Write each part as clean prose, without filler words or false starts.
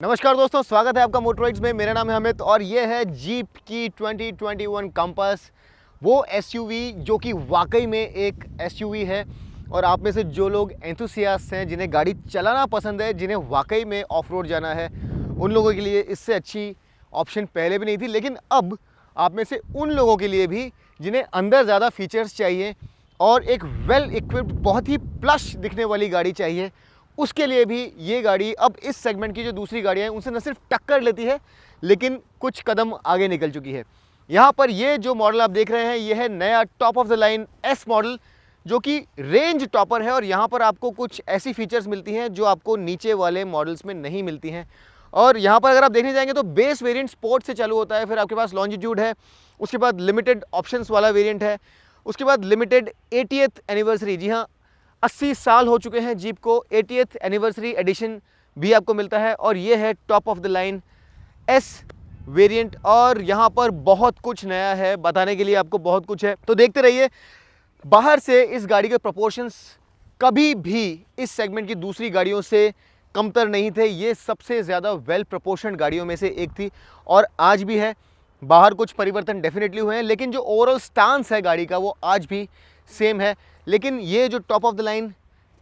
नमस्कार दोस्तों, स्वागत है आपका मोटरबाइक्स में। मेरा नाम है अमित और ये है जीप की 2021 कंपास, वो एसयूवी जो कि वाकई में एक एसयूवी है। और आप में से जो लोग एंथुसियास्ट हैं, जिन्हें गाड़ी चलाना पसंद है, जिन्हें वाकई में ऑफ रोड जाना है, उन लोगों के लिए इससे अच्छी ऑप्शन पहले भी नहीं थी। लेकिन अब आप में से उन लोगों के लिए भी जिन्हें अंदर ज़्यादा फीचर्स चाहिए और एक वेल इक्विप्ड बहुत ही प्लस दिखने वाली गाड़ी चाहिए, उसके लिए भी ये गाड़ी अब इस सेगमेंट की जो दूसरी गाड़ियाँ हैं उनसे न सिर्फ टक्कर लेती है, लेकिन कुछ कदम आगे निकल चुकी है। यहाँ पर ये जो मॉडल आप देख रहे हैं, ये है नया top of the line S model, जो कि रेंज टॉपर है। और यहाँ पर आपको कुछ ऐसी फीचर्स मिलती हैं जो आपको नीचे वाले मॉडल्स में नहीं मिलती हैं। और यहाँ पर अगर आप देखने जाएंगे तो बेस वेरिएंट स्पोर्ट से चालू होता है, फिर आपके पास लॉन्जिट्यूड है, उसके बाद लिमिटेड ऑप्शंस वाला वेरिएंट है, उसके बाद लिमिटेड 80th एनिवर्सरी, जी हाँ 80 साल हो चुके हैं जीप को, 80th एनिवर्सरी एडिशन भी आपको मिलता है। और ये है top of the line S variant. और यहाँ पर बहुत कुछ नया है, बताने के लिए आपको बहुत कुछ है, तो देखते रहिए। बाहर से इस गाड़ी के प्रोपोर्शंस कभी भी इस सेगमेंट की दूसरी गाड़ियों से कमतर नहीं थे। ये सबसे ज़्यादा वेल प्रोपोर्शनड गाड़ियों में से एक थी और आज भी है। बाहर कुछ परिवर्तन डेफिनेटली हुए हैं, लेकिन जो ओवरऑल स्टांस है गाड़ी का वो आज भी सेम है। लेकिन ये जो top of the line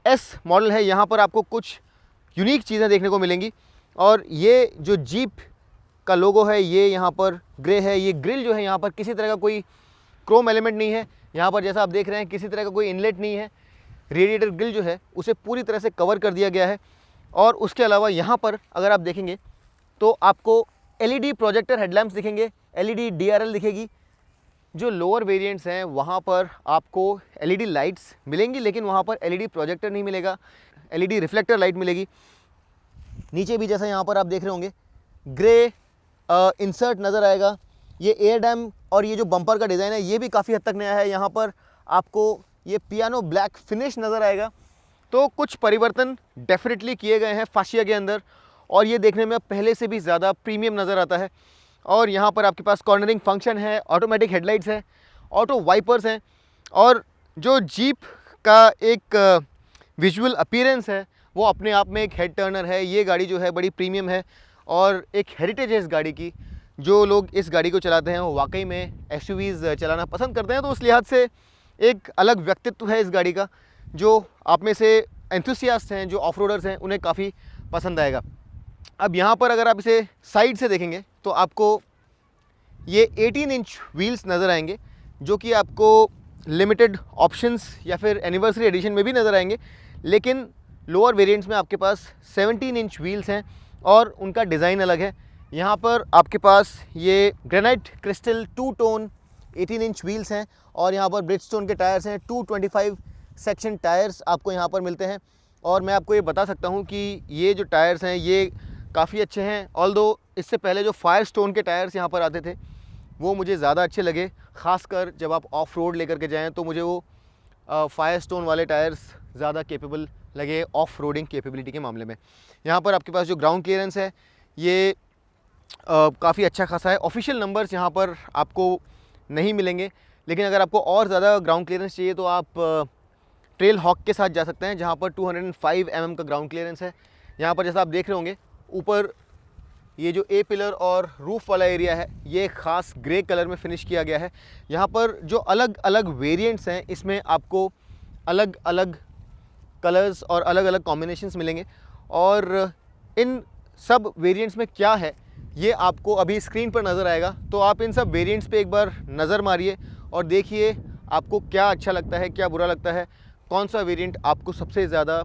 S model है, यहाँ पर आपको कुछ यूनिक चीज़ें देखने को मिलेंगी। और ये जो जीप का लोगो है, ये यहाँ पर ग्रे है। ये ग्रिल जो है, यहाँ पर किसी तरह का कोई क्रोम एलिमेंट नहीं है। यहाँ पर जैसा आप देख रहे हैं, किसी तरह का कोई इनलेट नहीं है। रेडिएटर ग्रिल जो है उसे पूरी तरह से कवर कर दिया गया है। और उसके अलावा यहाँ पर अगर आप देखेंगे तो आपको एलईडी प्रोजेक्टर हेडलैम्प्स दिखेंगे, एलईडी डीआरएल दिखेगी। जो लोअर वेरिएंट्स हैं वहाँ पर आपको एलईडी लाइट्स मिलेंगी, लेकिन वहाँ पर एलईडी प्रोजेक्टर नहीं मिलेगा, एलईडी रिफ्लेक्टर लाइट मिलेगी। नीचे भी जैसा यहाँ पर आप देख रहे होंगे ग्रे इंसर्ट नज़र आएगा। ये एयर डैम और ये जो बम्पर का डिज़ाइन है ये भी काफ़ी हद तक नया है। यहाँ पर आपको ये पियानो ब्लैक फिनिश नज़र आएगा। तो कुछ परिवर्तन डेफिनेटली किए गए हैं फाशिया के अंदर और ये देखने में पहले से भी ज़्यादा प्रीमियम नज़र आता है। और यहाँ पर आपके पास कॉर्नरिंग फंक्शन है, ऑटोमेटिक हेडलाइट्स हैं, ऑटो वाइपर्स हैं। और जो जीप का एक विजुअल अपीयरेंस है वो अपने आप में एक हेड टर्नर है। ये गाड़ी जो है बड़ी प्रीमियम है और एक हेरिटेज है इस गाड़ी की। जो लोग इस गाड़ी को चलाते हैं वो वाकई में एसयूवीज़ चलाना पसंद करते हैं, तो उस लिहाज से एक अलग व्यक्तित्व है इस गाड़ी का, जो आप में से एंथुसियास्ट हैं, जो ऑफ रोडर्स हैं, उन्हें काफ़ी पसंद आएगा। अब यहाँ पर अगर आप इसे साइड से देखेंगे तो आपको ये 18 इंच व्हील्स नज़र आएंगे, जो कि आपको लिमिटेड ऑप्शंस या फिर एनिवर्सरी एडिशन में भी नज़र आएंगे। लेकिन लोअर वेरिएंट्स में आपके पास 17 इंच व्हील्स हैं और उनका डिज़ाइन अलग है। यहाँ पर आपके पास ये granite crystal 2 tone 18 inch wheels हैं और यहाँ पर ब्रिजस्टोन के टायर्स हैं। 225 सेक्शन टायर्स आपको यहाँ पर मिलते हैं। और मैं आपको ये बता सकता हूँ कि ये जो टायर्स हैं ये काफ़ी अच्छे हैं। ऑल्दो इससे पहले जो फायर स्टोन के टायर्स यहाँ पर आते थे वो मुझे ज़्यादा अच्छे लगे, ख़ासकर जब आप ऑफ रोड लेकर के जाएँ तो मुझे वो फायर स्टोन वाले टायर्स ज़्यादा कैपेबल लगे ऑफ रोडिंग कैपेबिलिटी के मामले में। यहाँ पर आपके पास जो ग्राउंड क्लियरेंस है ये काफ़ी अच्छा खासा है। ऑफिशियल नंबर्स यहाँ पर आपको नहीं मिलेंगे, लेकिन अगर आपको और ज़्यादा ग्राउंड क्लियरेंस चाहिए तो आप ट्रेल हॉक के साथ जा सकते हैं, जहाँ पर 205 mm का ग्राउंड क्लियरेंस है। यहाँ पर जैसा आप देख रहे होंगे ऊपर ये जो ए पिलर और रूफ़ वाला एरिया है ये ख़ास ग्रे कलर में फिनिश किया गया है। यहाँ पर जो अलग अलग वेरिएंट्स हैं इसमें आपको अलग अलग कलर्स और अलग अलग कॉम्बिनेशंस मिलेंगे। और इन सब वेरिएंट्स में क्या है ये आपको अभी स्क्रीन पर नज़र आएगा, तो आप इन सब वेरिएंट्स पे एक बार नज़र मारिए और देखिए आपको क्या अच्छा लगता है, क्या बुरा लगता है, कौन सा वेरिएंट आपको सबसे ज़्यादा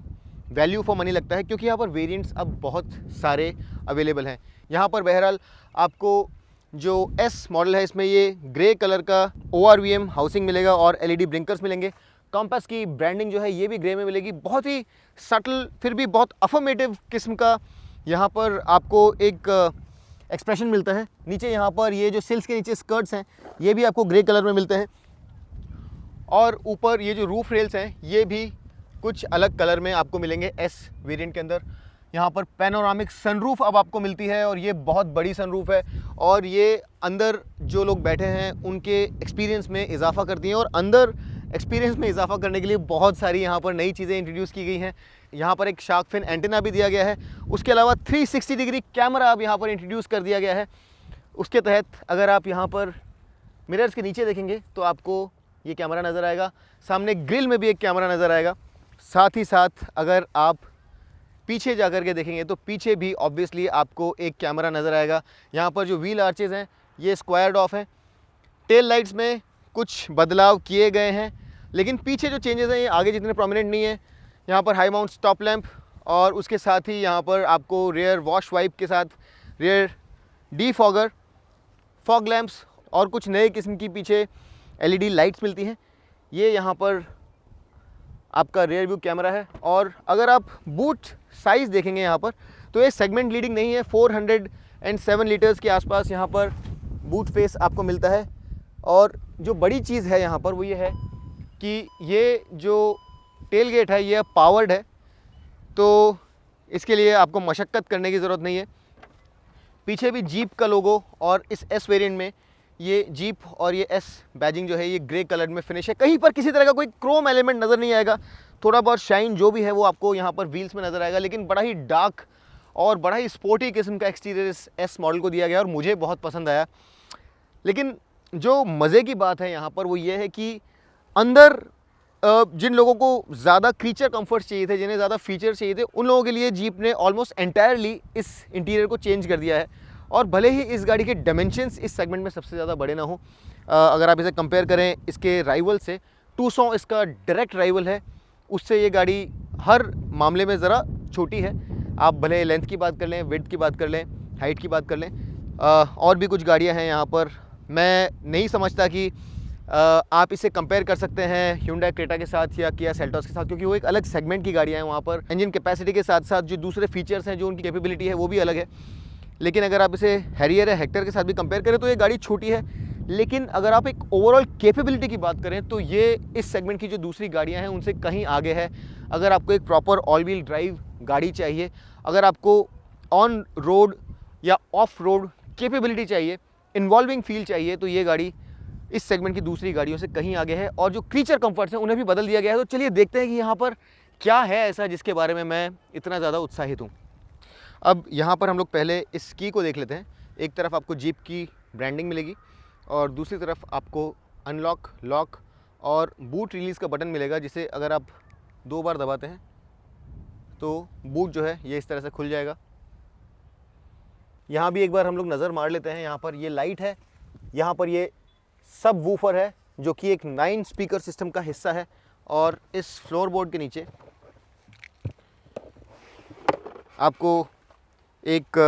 वैल्यू फॉर मनी लगता है। क्योंकि यहाँ पर वेरिएंट्स अब बहुत सारे अवेलेबल हैं। यहाँ पर बहरहाल आपको जो एस मॉडल है इसमें ये ग्रे कलर का ORVM हाउसिंग मिलेगा और LED ब्लिंकर्स मिलेंगे। कॉम्पास की ब्रांडिंग जो है ये भी ग्रे में मिलेगी। बहुत ही सटल फिर भी बहुत अफर्मेटिव किस्म का यहाँ पर आपको एक एक्सप्रेशन मिलता है। नीचे यहाँ पर ये जो सिल्स के नीचे स्कर्ट्स हैं ये भी आपको ग्रे कलर में मिलते हैं। और ऊपर ये जो रूफ रेल्स हैं ये भी कुछ अलग कलर में आपको मिलेंगे एस वेरिएंट के अंदर। यहाँ पर पैनोरामिक सनरूफ अब आपको मिलती है और ये बहुत बड़ी सनरूफ है और ये अंदर जो लोग बैठे हैं उनके एक्सपीरियंस में इजाफा करती हैं। और अंदर एक्सपीरियंस में इजाफा करने के लिए बहुत सारी यहाँ पर नई चीज़ें इंट्रोड्यूस की गई हैं। यहाँ पर एक शार्क फिन एंटेना भी दिया गया है। उसके अलावा 360 डिग्री कैमरा अब यहाँ पर इंट्रोड्यूस कर दिया गया है। उसके तहत अगर आप यहाँ पर मिरर्स के नीचे देखेंगे तो आपको ये कैमरा नज़र आएगा। सामने ग्रिल में भी एक कैमरा नज़र आएगा। साथ ही साथ अगर आप पीछे जा कर के देखेंगे तो पीछे भी ऑब्वियसली आपको एक कैमरा नज़र आएगा। यहाँ पर जो व्हील आर्चेज़ हैं ये स्क्वायर्ड ऑफ हैं। टेल लाइट्स में कुछ बदलाव किए गए हैं, लेकिन पीछे जो चेंजेस हैं ये आगे जितने प्रोमिनेंट नहीं है। यहाँ पर हाई माउंट स्टॉप लैंप और उसके साथ ही यहाँ पर आपको रियर वॉश वाइप के साथ रियर डीफॉगर, फॉग लैंप्स और कुछ नए किस्म की पीछे एलईडी लाइट्स मिलती हैं। ये यहाँ पर आपका रियर व्यू कैमरा है। और अगर आप बूट साइज़ देखेंगे यहाँ पर तो ये सेगमेंट लीडिंग नहीं है। 407 लीटर्स के आसपास यहाँ पर बूट फेस आपको मिलता है। और जो बड़ी चीज़ है यहाँ पर वो ये है कि ये जो टेल गेट है ये पावर्ड है, तो इसके लिए आपको मशक्क़त करने की ज़रूरत नहीं है। पीछे भी जीप का लोगो और इस एस वेरिएंट में ये जीप और ये एस बैजिंग जो है ये ग्रे कलर में फिनिश है। कहीं पर किसी तरह का कोई क्रोम एलिमेंट नज़र नहीं आएगा। थोड़ा बहुत शाइन जो भी है वो आपको यहाँ पर व्हील्स में नज़र आएगा, लेकिन बड़ा ही डार्क और बड़ा ही स्पोर्टी किस्म का एक्सटीरियर इस एस मॉडल को दिया गया और मुझे बहुत पसंद आया। लेकिन जो मज़े की बात है यहाँ पर वो ये है कि अंदर जिन लोगों को ज़्यादा क्रीचर कंफर्ट चाहिए थे, जिन्हें ज़्यादा फीचर चाहिए थे, उन लोगों के लिए जीप ने ऑलमोस्ट एंटायरली इस इंटीरियर को चेंज कर दिया है। और भले ही इस गाड़ी के डायमेंशंस इस सेगमेंट में सबसे ज़्यादा बड़े ना हो, अगर आप इसे कंपेयर करें इसके राइवल से, 200 इसका डायरेक्ट राइवल है, उससे ये गाड़ी हर मामले में ज़रा छोटी है। आप भले लेंथ की बात कर लें, विड्थ की बात कर लें, हाइट की बात कर लें, और भी कुछ गाड़ियाँ हैं यहाँ पर। मैं नहीं समझता कि आप इसे कंपेयर कर सकते हैं Hyundai क्रेटा के साथ या Kia Seltos के साथ, क्योंकि वो एक अलग सेगमेंट की गाड़ियाँ हैं। वहाँ पर इंजन कैपेसिटी के साथ साथ जो दूसरे फीचर्स हैं, जो उनकी कैपेबिलिटी है वो भी अलग है। लेकिन अगर आप इसे हैरियर या हेक्टर के साथ भी कंपेयर करें तो ये गाड़ी छोटी है। लेकिन अगर आप एक ओवरऑल कैपेबिलिटी की बात करें तो ये इस सेगमेंट की जो दूसरी गाड़ियाँ हैं उनसे कहीं आगे है। अगर आपको एक प्रॉपर ऑल व्हील ड्राइव गाड़ी चाहिए, अगर आपको ऑन रोड या ऑफ रोड कैपेबिलिटी चाहिए, इन्वॉल्विंग फील चाहिए, तो ये गाड़ी इस सेगमेंट की दूसरी गाड़ियों से कहीं आगे है। और जो क्रीचर कंफर्ट्स हैं उन्हें भी बदल दिया गया है। तो चलिए देखते हैं कि यहाँ पर क्या है ऐसा जिसके बारे में मैं इतना ज़्यादा उत्साहित हूँ। अब यहाँ पर हम लोग पहले इस की को देख लेते हैं। एक तरफ आपको जीप की ब्रांडिंग मिलेगी और दूसरी तरफ आपको अनलॉक, लॉक और बूट रिलीज़ का बटन मिलेगा, जिसे अगर आप 2 बार दबाते हैं तो बूट जो है ये इस तरह से खुल जाएगा। यहाँ भी एक बार हम लोग नज़र मार लेते हैं। यहाँ पर ये लाइट है, यहाँ पर ये सब वूफर है जो कि एक 9 स्पीकर सिस्टम का हिस्सा है। और इस फ्लोर बोर्ड के नीचे आपको एक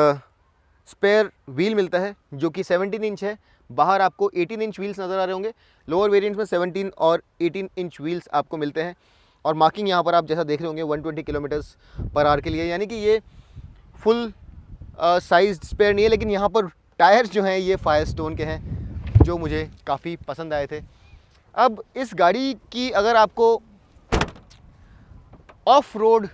स्पेयर व्हील मिलता है जो कि 17 इंच है। बाहर आपको 18 इंच व्हील्स नज़र आ रहे होंगे। लोअर वेरिएंट्स में 17 और 18 इंच व्हील्स आपको मिलते हैं। और मार्किंग यहाँ पर आप जैसा देख रहे होंगे 120 किलोमीटर्स पर आवर के लिए, यानी कि ये फुल साइज स्पेयर नहीं है। लेकिन यहाँ पर टायर्स जो हैं ये फायरस्टोन के हैं, जो मुझे काफ़ी पसंद आए थे। अब इस गाड़ी की अगर आपको ऑफ रोड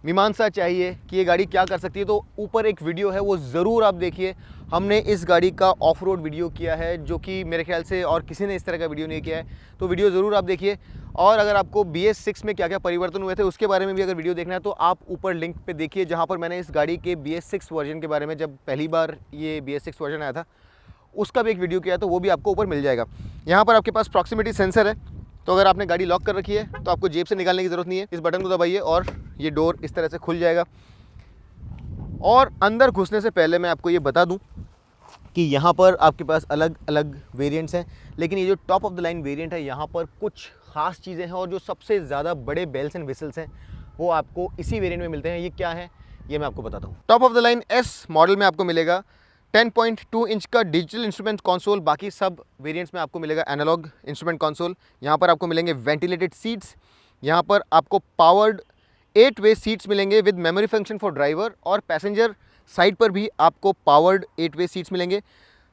मीमांसा चाहिए कि ये गाड़ी क्या कर सकती है, तो ऊपर एक वीडियो है वो ज़रूर आप देखिए। हमने इस गाड़ी का ऑफ रोड वीडियो किया है जो कि मेरे ख्याल से और किसी ने इस तरह का वीडियो नहीं किया है, तो वीडियो ज़रूर आप देखिए। और अगर आपको BS6 में क्या क्या परिवर्तन हुए थे उसके बारे में भी अगर वीडियो देखना है तो आप ऊपर लिंक पे देखिए, जहाँ पर मैंने इस गाड़ी के BS6 वर्जन के बारे में, जब पहली बार ये BS6 वर्जन आया था उसका भी एक वीडियो किया, तो वो भी आपको ऊपर मिल जाएगा। यहाँ पर आपके पास प्रॉक्सिमिटी सेंसर है, तो अगर आपने गाड़ी लॉक कर रखी है तो आपको जेब से निकालने की ज़रूरत नहीं है। इस बटन को दबाइए और ये डोर इस तरह से खुल जाएगा। और अंदर घुसने से पहले मैं आपको ये बता दूं कि यहाँ पर आपके पास अलग अलग वेरिएंट्स हैं, लेकिन ये जो top of the line variant है यहाँ पर कुछ ख़ास चीज़ें हैं और जो सबसे ज़्यादा बड़े बेल्स एंड विसल्स हैं वो आपको इसी वेरिएंट में मिलते हैं। ये क्या है ये मैं आपको बताता हूँ। Top of the line S model में आपको मिलेगा 10.2 इंच का डिजिटल इंस्ट्रूमेंट कंसोल। बाकी सब वेरिएंट्स में आपको मिलेगा एनालॉग इंस्ट्रूमेंट कंसोल। यहाँ पर आपको मिलेंगे वेंटिलेटेड सीट्स। यहाँ पर आपको पावर्ड 8 वे सीट्स मिलेंगे with memory function for driver, और पैसेंजर साइड पर भी आपको पावर्ड 8 वे सीट्स मिलेंगे।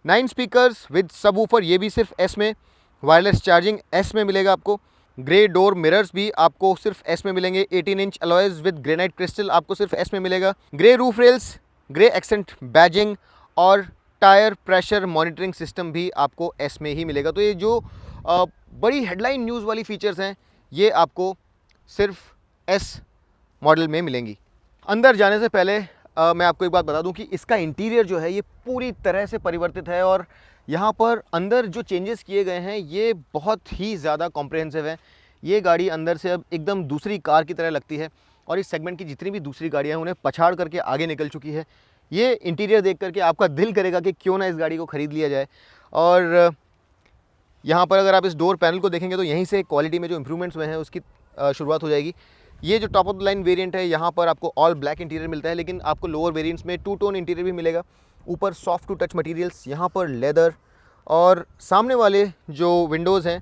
9 स्पीकर्स विद सबवूफर, ये भी सिर्फ एस में। वायरलेस चार्जिंग एस में मिलेगा आपको। ग्रे डोर मिरर्स भी आपको सिर्फ एस में मिलेंगे। 18 inch alloys with granite crystal आपको सिर्फ एस में मिलेगा। Grey roof rails, grey accent badging और टायर प्रेशर मॉनिटरिंग सिस्टम भी आपको एस में ही मिलेगा। तो ये जो बड़ी हेडलाइन न्यूज़ वाली फीचर्स हैं, ये आपको सिर्फ एस मॉडल में मिलेंगी। अंदर जाने से पहले मैं आपको एक बात बता दूं कि इसका इंटीरियर जो है ये पूरी तरह से परिवर्तित है और यहाँ पर अंदर जो चेंजेस किए गए हैं ये बहुत ही ज़्यादा कॉम्प्रिहेंसिव है। ये गाड़ी अंदर से अब एकदम दूसरी कार की तरह लगती है और इस सेगमेंट की जितनी भी दूसरी गाड़ियाँ हैं उन्हें पछाड़ करके आगे निकल चुकी है। ये इंटीरियर देख करके आपका दिल करेगा कि क्यों ना इस गाड़ी को ख़रीद लिया जाए। और यहाँ पर अगर आप इस डोर पैनल को देखेंगे तो यहीं से क्वालिटी में जो इम्प्रूवमेंट्स हुए हैं उसकी शुरुआत हो जाएगी। ये जो top of the line variant है यहाँ पर आपको ऑल ब्लैक इंटीरियर मिलता है, लेकिन आपको लोअर वेरिएंट्स में टू टोन इंटीरियर भी मिलेगा। ऊपर सॉफ्ट टू टच मटेरियल्स, यहाँ पर लेदर, और सामने वाले जो विंडोज़ हैं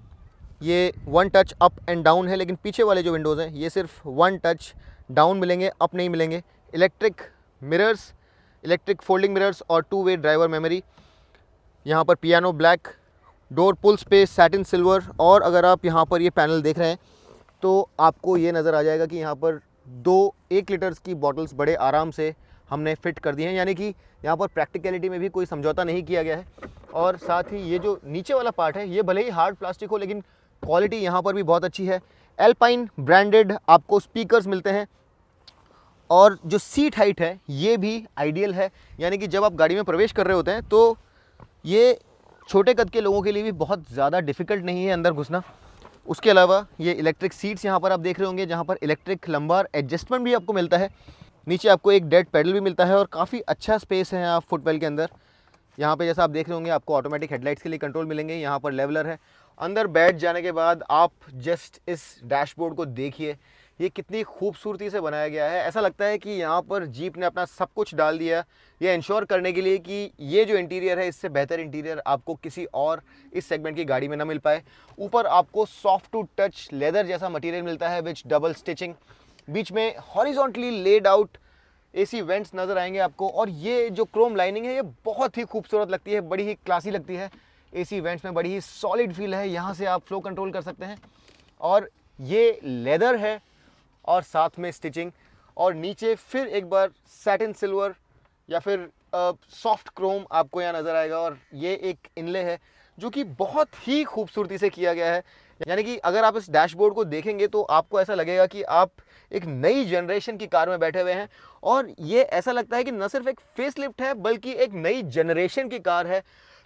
ये one touch up and down है, लेकिन पीछे वाले जो विंडोज़ हैं ये सिर्फ वन टच डाउन मिलेंगे, अप नहीं मिलेंगे। Electric mirrors, electric folding mirrors और टू वे ड्राइवर मेमोरी। यहाँ पर पियानो ब्लैक, डोर पुल स्पेस सैटिन सिल्वर। और अगर आप यहाँ पर ये पैनल देख रहे हैं तो आपको ये नज़र आ जाएगा कि यहाँ पर 1 लीटर्स की बॉटल्स बड़े आराम से हमने फिट कर दी हैं, यानी कि यहाँ पर प्रैक्टिकलिटी में भी कोई समझौता नहीं किया गया है। और साथ ही ये जो नीचे वाला पार्ट है ये भले ही हार्ड प्लास्टिक हो, लेकिन क्वालिटी यहाँ पर भी बहुत अच्छी है। एल्पाइन ब्रांडेड आपको स्पीकर्स मिलते हैं और जो सीट हाइट है ये भी आइडियल है, यानी कि जब आप गाड़ी में प्रवेश कर रहे होते हैं तो ये छोटे कद के लोगों के लिए भी बहुत ज़्यादा डिफ़िकल्ट नहीं है अंदर घुसना। उसके अलावा ये इलेक्ट्रिक सीट्स यहाँ पर आप देख रहे होंगे, जहाँ पर इलेक्ट्रिक लंबार एडजस्टमेंट भी आपको मिलता है। नीचे आपको एक डेड पैडल भी मिलता है और काफ़ी अच्छा स्पेस है आप फुटवेल के अंदर। यहाँ पे जैसा आप देख रहे होंगे आपको ऑटोमेटिक हेडलाइट्स के लिए कंट्रोल मिलेंगे। यहाँ पर लेवलर है। अंदर बैठ जाने के बाद आप जस्ट इस डैशबोर्ड को देखिए, ये कितनी खूबसूरती से बनाया गया है। ऐसा लगता है कि यहाँ पर जीप ने अपना सब कुछ डाल दिया ये इंश्योर करने के लिए कि ये जो इंटीरियर है इससे बेहतर इंटीरियर आपको किसी और इस सेगमेंट की गाड़ी में ना मिल पाए। ऊपर आपको सॉफ्ट टू टच लेदर जैसा मटेरियल मिलता है विच डबल स्टिचिंग। बीच में horizontally laid out AC vents नज़र आएंगे आपको, और ये जो क्रोम लाइनिंग है ये बहुत ही खूबसूरत लगती है, बड़ी ही क्लासी लगती है। एसी वेंट्स में बड़ी ही सॉलिड फील है, यहाँ से आप फ्लो कंट्रोल कर सकते हैं। और ये लेदर है और साथ में स्टिचिंग, और नीचे फिर एक बार सैटिन सिल्वर या फिर सॉफ्ट क्रोम आपको यहाँ नज़र आएगा। और ये एक इनले है जो कि बहुत ही खूबसूरती से किया गया है, यानी कि अगर आप इस डैशबोर्ड को देखेंगे तो आपको ऐसा लगेगा कि आप एक नई जनरेशन की कार में बैठे हुए हैं। और ये ऐसा लगता है कि न सिर्फ एक फेसलिफ्ट है बल्कि एक नई जनरेशन की कार है।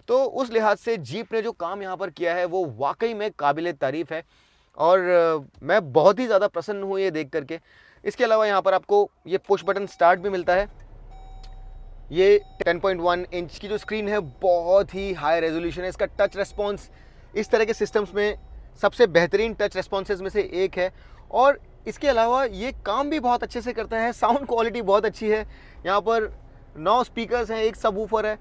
तो उस लिहाज से जीप ने जो काम यहाँ पर किया है वो वाकई में काबिले तारीफ़ है और मैं बहुत ही ज़्यादा प्रसन्न हूँ ये देख करके। इसके अलावा यहाँ पर आपको ये पुश बटन स्टार्ट भी मिलता है। ये 10.1 इंच की जो स्क्रीन है बहुत ही हाई रेजोल्यूशन है। इसका टच रेस्पॉन्स इस तरह के सिस्टम्स में सबसे बेहतरीन टच रेस्पॉन्सेज में से एक है, और इसके अलावा ये काम भी बहुत अच्छे से करता है। साउंड क्वालिटी बहुत अच्छी है। यहाँ पर 9 स्पीकर्स हैं, एक सबवूफर है।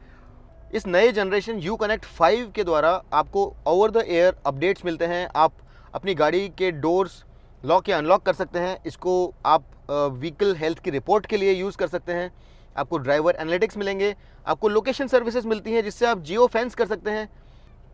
इस नए जनरेशन U-Connect 5 के द्वारा आपको ओवर द एयर अपडेट्स मिलते हैं। आप अपनी गाड़ी के डोर्स लॉक या अनलॉक कर सकते हैं। इसको आप व्हीकल हेल्थ की रिपोर्ट के लिए यूज़ कर सकते हैं। आपको ड्राइवर एनालिटिक्स मिलेंगे, आपको लोकेशन सर्विसेज मिलती हैं जिससे आप जियो फेंस कर सकते हैं।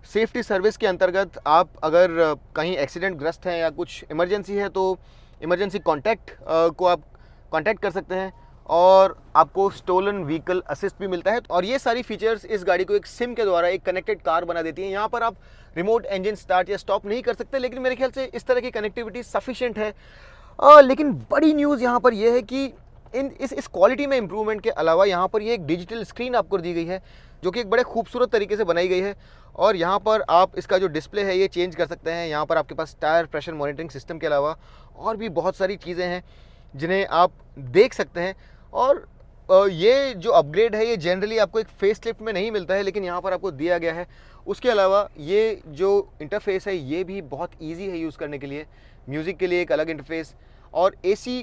सेफ्टी सर्विस के अंतर्गत आप अगर कहीं एक्सीडेंट ग्रस्त हैं या कुछ इमरजेंसी है तो इमरजेंसी कॉन्टैक्ट को आप कॉन्टैक्ट कर सकते हैं, और आपको स्टोलन व्हीकल असिस्ट भी मिलता है। और ये सारी फीचर्स इस गाड़ी को एक सिम के द्वारा एक कनेक्टेड कार बना देती हैं। यहाँ पर आप रिमोट इंजन स्टार्ट या स्टॉप नहीं कर सकते, लेकिन मेरे ख्याल से इस तरह की कनेक्टिविटी सफिशिएंट है। लेकिन बड़ी न्यूज़ यहाँ पर यह है कि इस क्वालिटी में इम्प्रूवमेंट के अलावा यहाँ पर ये एक डिजिटल स्क्रीन आपको दी गई है जो कि एक बड़े खूबसूरत तरीके से बनाई गई है। और यहाँ पर आप इसका जो डिस्प्ले है ये चेंज कर सकते हैं। यहाँ पर आपके पास टायर प्रेशर मॉनिटरिंग सिस्टम के अलावा और भी बहुत सारी चीज़ें हैं जिन्हें आप देख सकते हैं। और ये जो अपग्रेड है ये जनरली आपको एक फेस लिफ्ट में नहीं मिलता है, लेकिन यहाँ पर आपको दिया गया है। उसके अलावा ये जो इंटरफेस है ये भी बहुत ईजी है यूज़ करने के लिए। म्यूज़िक के लिए एक अलग इंटरफेस, और AC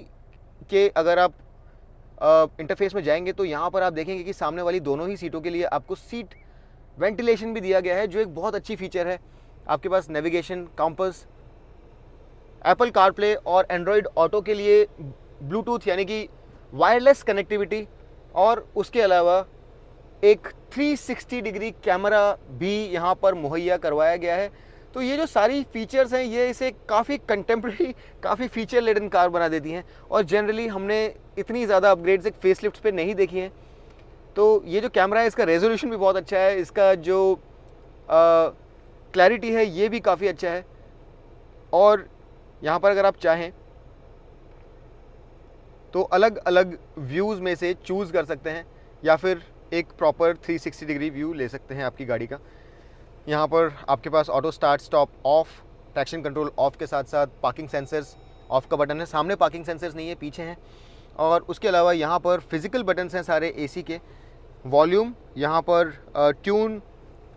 के अगर आप इंटरफेस में जाएंगे तो यहाँ पर आप देखेंगे कि सामने वाली दोनों ही सीटों के लिए आपको सीट वेंटिलेशन भी दिया गया है, जो एक बहुत अच्छी फीचर है। आपके पास नेविगेशन, कंपास, एप्पल कारप्ले और एंड्रॉयड ऑटो के लिए ब्लूटूथ यानी कि वायरलेस कनेक्टिविटी, और उसके अलावा एक 360 डिग्री कैमरा भी यहाँ पर मुहैया करवाया गया है। तो ये जो सारी फीचर्स हैं ये इसे काफ़ी कंटेम्प्रेरी, काफ़ी फीचर लेडन कार बना देती हैं, और जनरली हमने इतनी ज़्यादा अपग्रेड्स एक फेसलिफ्ट पे नहीं देखी हैं। तो ये जो कैमरा है इसका रेजोल्यूशन भी बहुत अच्छा है। इसका जो क्लैरिटी है ये भी काफ़ी अच्छा है। और यहाँ पर अगर आप चाहें तो अलग अलग व्यूज़ में से चूज़ कर सकते हैं या फिर एक प्रॉपर 360 डिग्री व्यू ले सकते हैं आपकी गाड़ी का। यहाँ पर आपके पास auto start stop off, traction control off के साथ साथ पार्किंग सेंसर्स ऑफ का बटन है। सामने पार्किंग सेंसर्स नहीं है, पीछे हैं। और उसके अलावा यहाँ पर फिजिकल बटन्स हैं सारे एसी के। वॉल्यूम, यहाँ पर ट्यून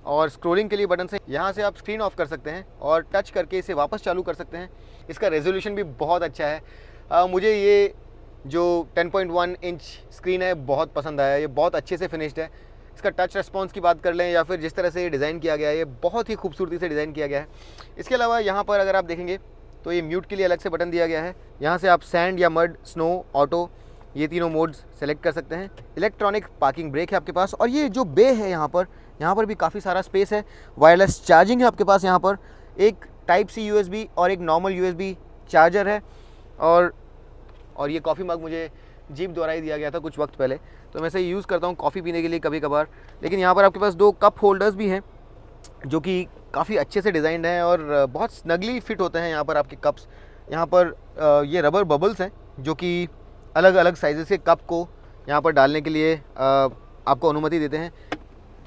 और स्क्रोलिंग के लिए बटन हैं। यहाँ से आप स्क्रीन ऑफ कर सकते हैं और टच करके इसे वापस चालू कर सकते हैं। इसका रेजोल्यूशन भी बहुत अच्छा है। मुझे ये जो 10.1 इंच स्क्रीन है बहुत पसंद आया। ये बहुत अच्छे से फिनिश्ड है। इसका टच रिस्पॉन्स की बात कर लें या फिर जिस तरह से ये डिज़ाइन किया गया है, ये बहुत ही खूबसूरती से डिज़ाइन किया गया है। इसके अलावा यहाँ पर अगर आप देखेंगे तो ये म्यूट के लिए अलग से बटन दिया गया है। यहाँ से आप सैंड या मड, स्नो, ऑटो, ये तीनों मोड्स सेलेक्ट कर सकते हैं। इलेक्ट्रॉनिक पार्किंग ब्रेक है आपके पास। और ये जो बे है यहाँ पर भी काफ़ी सारा स्पेस है। वायरलेस चार्जिंग है आपके पास। यहाँ पर एक टाइप सी USB और एक नॉर्मल USB चार्जर है। और ये कॉफ़ी मग मुझे जीप द्वारा ही दिया गया था कुछ वक्त पहले, तो मैं इसे यूज़ करता हूँ कॉफ़ी पीने के लिए कभी कभार। लेकिन यहाँ पर आपके पास 2 कप होल्डर्स भी हैं जो कि काफ़ी अच्छे से डिज़ाइंड हैं और बहुत स्नगली फिट होते हैं यहाँ पर आपके कप्स। यहाँ पर ये रबर बबल्स हैं जो कि अलग अलग साइज़ के कप को यहाँ पर डालने के लिए आपको अनुमति देते हैं।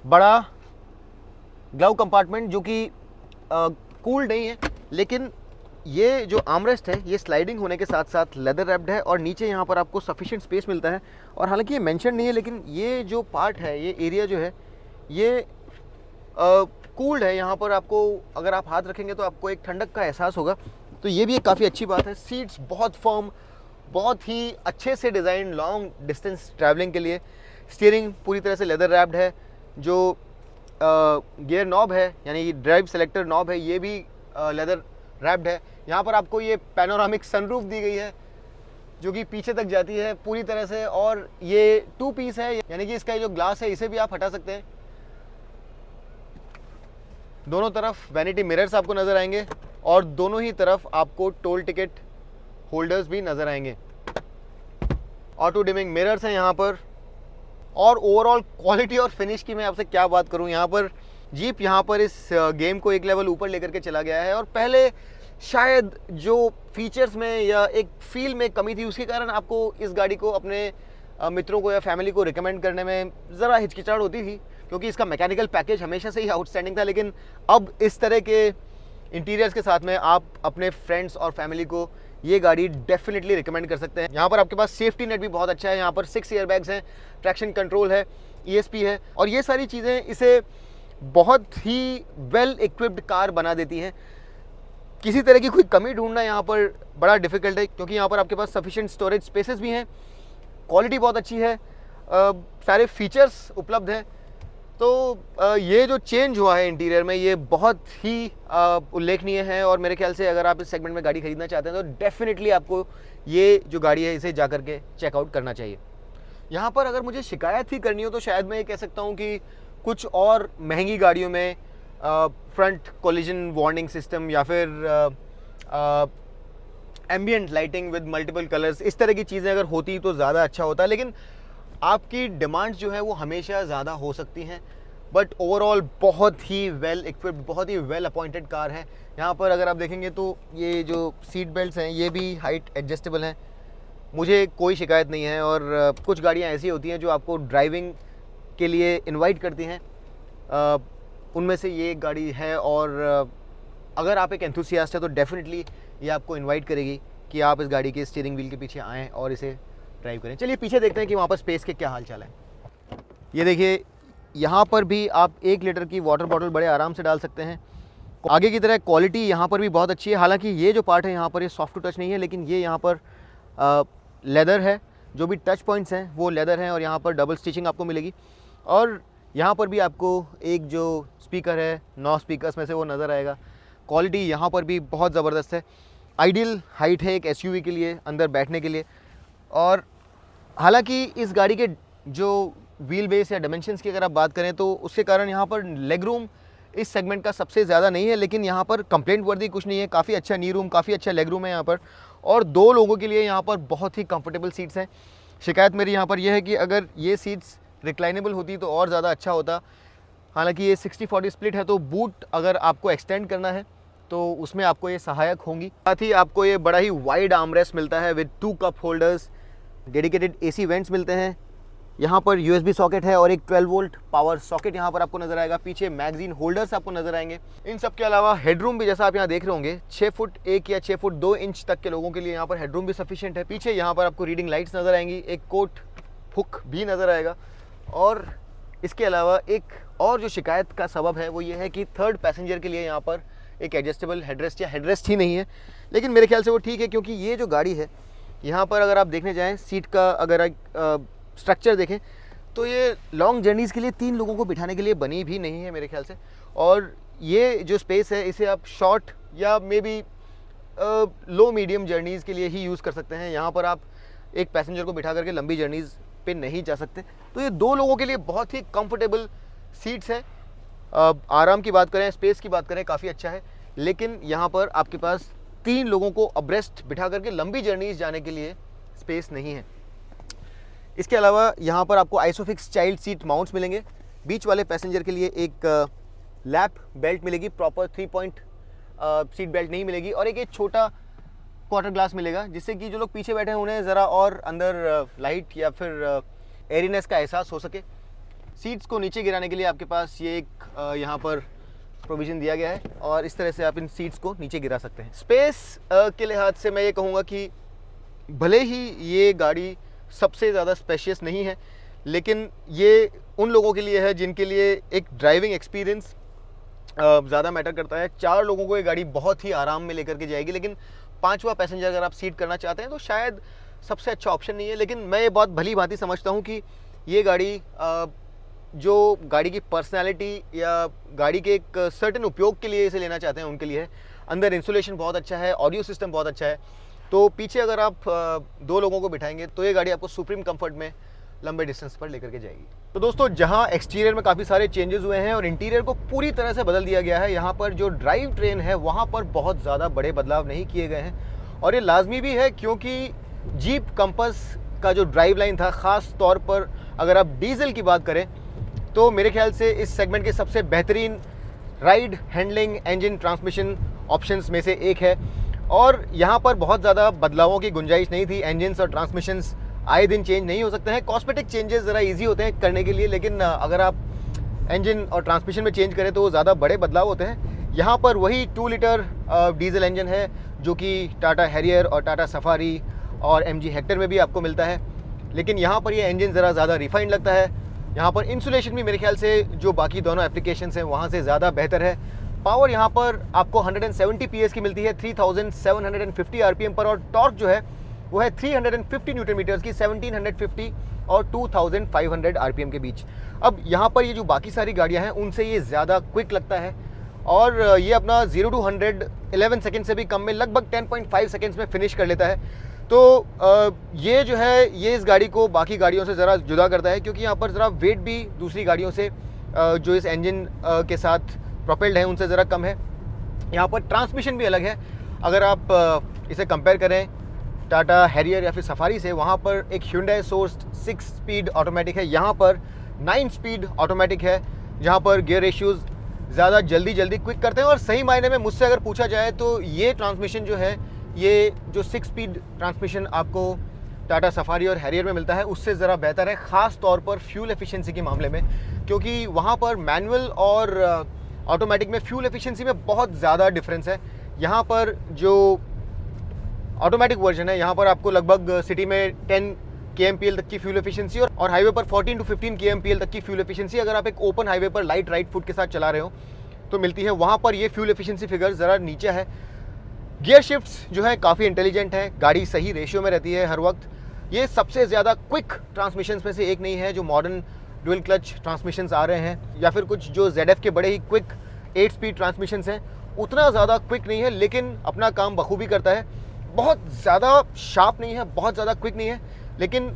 बड़ा ग्लव कंपार्टमेंट जो कि कूल नहीं है, लेकिन ये जो आर्मरेस्ट है ये स्लाइडिंग होने के साथ साथ लेदर रैप्ड है और नीचे यहाँ पर आपको सफिशिएंट स्पेस मिलता है। और हालांकि ये मेंशन नहीं है, लेकिन ये जो पार्ट है, ये एरिया जो है, ये कूल्ड है। यहाँ पर आपको अगर आप हाथ रखेंगे तो आपको एक ठंडक का एहसास होगा, तो ये भी एक काफ़ी अच्छी बात है। सीट्स बहुत फर्म, बहुत ही अच्छे से डिज़ाइन लॉन्ग डिस्टेंस ट्रैवलिंग के लिए। स्टीयरिंग पूरी तरह से लेदर रैप्ड है। जो गियर नॉब है यानी ड्राइव सेलेक्टर नॉब है, ये भी लेदर रैप्ड है। यहाँ पर आपको ये पैनोरामिक सनरूफ दी गई है जो कि पीछे तक जाती है पूरी तरह से। और ये 2 पीस है, यानी कि इसका जो ग्लास है इसे भी आप हटा सकते हैं। दोनों तरफ वैनिटी मिरर्स आपको नज़र आएंगे और दोनों ही तरफ आपको टोल टिकट होल्डर्स भी नज़र आएंगे। ऑटो डिमिंग मिरर्स हैं यहाँ पर। और ओवरऑल क्वालिटी और फिनिश की मैं आपसे क्या बात करूँ, यहाँ पर जीप यहाँ पर इस गेम को एक लेवल ऊपर लेकर के चला गया है। और पहले शायद जो फीचर्स में या एक फील में कमी थी, उसके कारण आपको इस गाड़ी को अपने मित्रों को या फैमिली को रिकमेंड करने में ज़रा हिचकिचाहट होती थी, क्योंकि इसका मैकेनिकल पैकेज हमेशा से ही आउटस्टैंडिंग था। लेकिन अब इस तरह के इंटीरियर्स के साथ में आप अपने फ्रेंड्स और फैमिली को ये गाड़ी डेफिनेटली रिकमेंड कर सकते हैं। यहाँ पर आपके पास सेफ्टी नेट भी बहुत अच्छा है। यहाँ पर 6 एयरबैग्स हैं, ट्रैक्शन कंट्रोल है, ESP है, और ये सारी चीज़ें इसे बहुत ही वेल इक्विप्ड कार बना देती हैं। किसी तरह की कोई कमी ढूंढना यहाँ पर बड़ा डिफिकल्ट है, क्योंकि यहाँ पर आपके पास सफिशिएंट स्टोरेज स्पेसेस भी हैं, क्वालिटी बहुत अच्छी है, सारे फीचर्स उपलब्ध हैं। तो ये जो चेंज हुआ है इंटीरियर में, ये बहुत ही उल्लेखनीय है। और मेरे ख्याल से अगर आप इस सेगमेंट में गाड़ी खरीदना चाहते हैं तो डेफिनेटली आपको ये जो गाड़ी है इसे जा करके चेकआउट करना चाहिए। यहाँ पर अगर मुझे शिकायत ही करनी हो तो शायद मैं ये कह सकता हूँ कि कुछ और महंगी गाड़ियों में फ्रंट कोलिजन वार्निंग सिस्टम या फिर ambient lighting with multiple colours, इस तरह की चीज़ें अगर होती तो ज़्यादा अच्छा होता। लेकिन आपकी डिमांड्स जो है वो हमेशा ज़्यादा हो सकती हैं, बट ओवरऑल बहुत ही वेल इक्विप्ड, बहुत ही वेल अपॉइंटेड कार है। यहाँ पर अगर आप देखेंगे तो ये जो सीट बेल्ट्स हैं ये भी हाइट एडजस्टेबल हैं, मुझे कोई शिकायत नहीं है। और कुछ गाड़ियाँ ऐसी होती हैं जो आपको ड्राइविंग के लिए इनवाइट करती हैं, उनमें से ये एक गाड़ी है। और अगर आप एक एंथुसियास्ट है तो डेफिनेटली ये आपको इनवाइट करेगी कि आप इस गाड़ी के स्टीयरिंग व्हील के पीछे आएँ और इसे ड्राइव करें। चलिए पीछे देखते हैं कि वहाँ पर स्पेस के क्या हाल चाल है। ये देखिए, यहाँ पर भी आप 1 लीटर की वाटर बॉटल बड़े आराम से डाल सकते हैं। आगे की तरह क्वालिटी यहाँ पर भी बहुत अच्छी है। हालांकि ये जो पार्ट है यहाँ पर ये सॉफ्ट टू टच नहीं है, लेकिन ये यहाँ पर लेदर है। जो भी टच पॉइंट्स हैं वो लेदर हैं और यहाँ पर डबल स्टिचिंग आपको मिलेगी। और यहाँ पर भी आपको एक जो स्पीकर है 9 स्पीकर्स में से वो नज़र आएगा। क्वालिटी यहाँ पर भी बहुत ज़बरदस्त है। आइडियल हाइट है एक SUV के लिए अंदर बैठने के लिए। और हालांकि इस गाड़ी के जो व्हील बेस या डायमेंशंस की अगर आप बात करें तो उसके कारण यहाँ पर लेग रूम इस सेगमेंट का सबसे ज़्यादा नहीं है, लेकिन यहाँ पर कंप्लेंट वर्दी कुछ नहीं है। काफ़ी अच्छा नी रूम, काफ़ी अच्छा लेग रूम है यहाँ पर। और 2 लोगों के लिए यहाँ पर बहुत ही कंफर्टेबल सीट्स हैं। शिकायत मेरी यहाँ पर यह है कि अगर ये सीट्स रिक्लाइनेबल होती तो और ज़्यादा अच्छा होता। हालांकि ये 60-40 स्प्लिट है, तो बूट अगर आपको एक्सटेंड करना है तो उसमें आपको ये सहायक होंगी। साथ ही आपको ये बड़ा ही वाइड आर्मरेस्ट मिलता है with 2 cup holders, dedicated AC vents मिलते हैं। यहाँ पर USB सॉकेट है और एक 12 वोल्ट पावर सॉकेट यहाँ पर आपको नजर आएगा। पीछे मैगजीन होल्डर्स आपको नजर आएंगे। इन सब के अलावा हेडरूम भी जैसा आप यहाँ देख रहे होंगे 6 फुट 1 या 6 फुट 2 इंच तक के लोगों के लिए यहाँ पर हेडरूम भी सफिशिएंट है। पीछे यहाँ पर आपको रीडिंग लाइट्स नजर आएंगी, एक कोट हुक भी नजर आएगा। और इसके अलावा एक और जो शिकायत का सबब है वो ये है कि थर्ड पैसेंजर के लिए यहाँ पर एक एडजस्टेबल हेडरेस्ट या हेडरेस्ट ही नहीं है, लेकिन मेरे ख्याल से वो ठीक है, क्योंकि ये जो गाड़ी है यहाँ पर अगर आप देखने जाएँ सीट का अगर स्ट्रक्चर देखें तो ये लॉन्ग जर्नीज़ के लिए 3 लोगों को बिठाने के लिए बनी भी नहीं है मेरे ख्याल से। और ये जो स्पेस है इसे आप शॉर्ट या may be low medium journeys के लिए ही यूज़ कर सकते हैं। यहाँ पर आप एक पैसेंजर को बिठा करके लंबी जर्नीज़ पे नहीं जा सकते। तो ये 2 लोगों के लिए बहुत ही कंफर्टेबल सीट्स हैं। आराम की बात करें, स्पेस की बात करें, काफ़ी अच्छा है। लेकिन यहाँ पर आपके पास 3 लोगों को अब्रेस्ट बिठा करके लंबी जर्नीज़ जाने के लिए स्पेस नहीं है। इसके अलावा यहाँ पर आपको आइसोफिक्स चाइल्ड सीट माउंट्स मिलेंगे। बीच वाले पैसेंजर के लिए एक लैप बेल्ट मिलेगी, प्रॉपर 3 पॉइंट सीट बेल्ट नहीं मिलेगी। और एक छोटा क्वार्टर ग्लास मिलेगा, जिससे कि जो लोग पीछे बैठे हैं उन्हें ज़रा और अंदर लाइट या फिर एयरीनेस का एहसास हो सके। सीट्स को नीचे गिराने के लिए आपके पास ये एक यहाँ पर प्रोविज़न दिया गया है और इस तरह से आप इन सीट्स को नीचे गिरा सकते हैं। स्पेस के लिहाज से मैं ये कहूँगा कि भले ही ये गाड़ी सबसे ज़्यादा स्पेशियस नहीं है, लेकिन ये उन लोगों के लिए है जिनके लिए एक ड्राइविंग एक्सपीरियंस ज़्यादा मैटर करता है। 4 लोगों को ये गाड़ी बहुत ही आराम में लेकर के जाएगी, लेकिन 5वां पैसेंजर अगर आप सीट करना चाहते हैं तो शायद सबसे अच्छा ऑप्शन नहीं है। लेकिन मैं ये बहुत भली भांति समझता हूँ कि ये गाड़ी जो गाड़ी की पर्सनैलिटी या गाड़ी के एक सर्टेन उपयोग के लिए इसे लेना चाहते हैं उनके लिए है। अंदर इंसुलेशन बहुत अच्छा है, ऑडियो सिस्टम बहुत अच्छा है। तो पीछे अगर आप 2 लोगों को बिठाएंगे तो ये गाड़ी आपको सुप्रीम कंफर्ट में लंबे डिस्टेंस पर लेकर के जाएगी। तो दोस्तों, जहां एक्सटीरियर में काफ़ी सारे चेंजेस हुए हैं और इंटीरियर को पूरी तरह से बदल दिया गया है, यहाँ पर जो ड्राइव ट्रेन है वहाँ पर बहुत ज़्यादा बड़े बदलाव नहीं किए गए हैं। और ये लाजमी भी है, क्योंकि जीप कंपस का जो ड्राइव लाइन था, ख़ास तौर पर अगर आप डीजल की बात करें तो मेरे ख्याल से इस सेगमेंट के सबसे बेहतरीन ride handling engine transmission options में से एक है। और यहाँ पर बहुत ज़्यादा बदलावों की गुंजाइश नहीं थी। इंजन्स और ट्रांसमिशंस आए दिन चेंज नहीं हो सकते हैं। कॉस्मेटिक चेंजेस ज़रा इजी होते हैं करने के लिए, लेकिन अगर आप इंजन और ट्रांसमिशन में चेंज करें तो वो ज़्यादा बड़े बदलाव होते हैं। यहाँ पर वही 2 लीटर डीजल इंजन है जो कि टाटा हैरियर और टाटा सफारी और MG हेक्टर में भी आपको मिलता है, लेकिन यहाँ पर ये इंजन ज़रा ज़्यादा रिफाइंड लगता है। यहाँ पर इंसुलेशन भी मेरे ख्याल से जो बाकी दोनों एप्लीकेशंस हैं वहाँ से ज़्यादा बेहतर है। पावर यहाँ पर आपको 170 PS की मिलती है 3750 RPM पर, और टॉर्क जो है वो है 350 न्यूटन मीटर्स की 1750 और 2500 RPM के बीच। अब यहाँ पर ये जो बाकी सारी गाड़ियाँ हैं उनसे ये ज़्यादा क्विक लगता है और ये अपना 0 to 100 11 सेकेंड से भी कम में लगभग 10.5 सेकेंड्स में फिनिश कर लेता है। तो ये जो है ये इस गाड़ी को बाकी गाड़ियों से ज़रा जुदा करता है, क्योंकि यहाँ पर ज़रा वेट भी दूसरी गाड़ियों से जो इस इंजन के साथ प्रोपेल्ड है उनसे ज़रा कम है। यहाँ पर ट्रांसमिशन भी अलग है। अगर आप इसे कंपेयर करें टाटा हैरियर या फिर सफारी से, वहाँ पर एक Hyundai सोर्स्ड 6 स्पीड ऑटोमेटिक है, यहाँ पर 9 स्पीड ऑटोमेटिक है, जहाँ पर गियर रेशियोज़ ज़्यादा जल्दी क्विक करते हैं। और सही मायने में मुझसे अगर पूछा जाए तो ये ट्रांसमिशन जो है, ये जो 6 स्पीड ट्रांसमिशन आपको टाटा सफारी और हैरियर में मिलता है उससे ज़रा बेहतर है, ख़ास तौर पर फ्यूल एफिशिएंसी के मामले में, क्योंकि वहाँ पर मैनुअल और ऑटोमेटिक में फ्यूल एफिशिएंसी में बहुत ज़्यादा डिफरेंस है। यहाँ पर जो ऑटोमेटिक वर्जन है, यहाँ पर आपको लगभग सिटी में 10 kmpl तक की फ्यूल एफिशिएंसी और हाईवे पर 14 to 15 kmpl तक की फ्यूल एफिशिएंसी अगर आप एक ओपन हाईवे पर लाइट राइट फुट के साथ चला रहे हो तो मिलती है। वहाँ पर ये फ्यूल एफिशिएंसी फिगर ज़रा नीचे है। गियर शिफ्ट्स जो है काफ़ी इंटेलिजेंट है, गाड़ी सही रेशियो में रहती है हर वक्त। ये सबसे ज़्यादा क्विक ट्रांसमिशंस में से एक नहीं है जो मॉडर्न डुअल क्लच ट्रांसमिशंस आ रहे हैं, या फिर कुछ जो ZF के बड़े ही क्विक 8 स्पीड ट्रांसमिशंस हैं, उतना ज़्यादा क्विक नहीं है, लेकिन अपना काम बखूबी करता है। बहुत ज़्यादा शार्प नहीं है, बहुत ज़्यादा क्विक नहीं है, लेकिन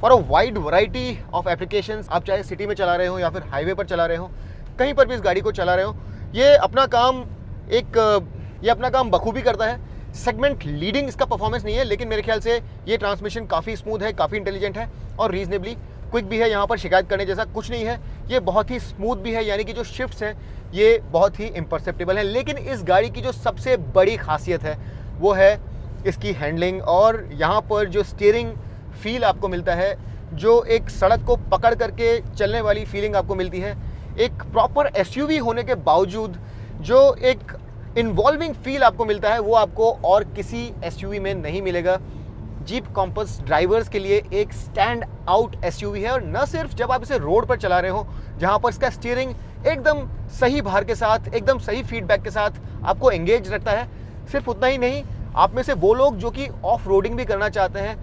for a wide variety of applications, आप चाहे सिटी में चला रहे हो या फिर हाईवे पर चला रहे हो, कहीं पर भी इस गाड़ी को चला रहे हो, ये अपना काम बखूबी करता है। सेगमेंट लीडिंग इसका परफॉर्मेंस नहीं है, लेकिन मेरे ख्याल से ये ट्रांसमिशन काफ़ी स्मूथ है, काफ़ी इंटेलिजेंट है और रीजनेबली क्विक भी है। यहाँ पर शिकायत करने जैसा कुछ नहीं है। ये बहुत ही स्मूथ भी है, यानी कि जो शिफ्ट्स हैं ये बहुत ही इम्परसेप्टिबल हैं। लेकिन इस गाड़ी की जो सबसे बड़ी खासियत है वो है इसकी हैंडलिंग, और यहाँ पर जो स्टीयरिंग फील आपको मिलता है, जो एक सड़क को पकड़ करके चलने वाली फीलिंग आपको मिलती है, एक प्रॉपर एसयूवी होने के बावजूद जो एक इन्वॉल्विंग फील आपको मिलता है वो आपको और किसी एसयूवी में नहीं मिलेगा। जीप कॉम्पस ड्राइवर्स के लिए एक स्टैंड आउट एसयूवी है, और न सिर्फ जब आप इसे रोड पर चला रहे हो जहां पर इसका स्टीयरिंग एकदम सही भार के साथ, एकदम सही फीडबैक के साथ आपको एंगेज रखता है, सिर्फ उतना ही नहीं, आप में से वो लोग जो कि ऑफ रोडिंग भी करना चाहते हैं,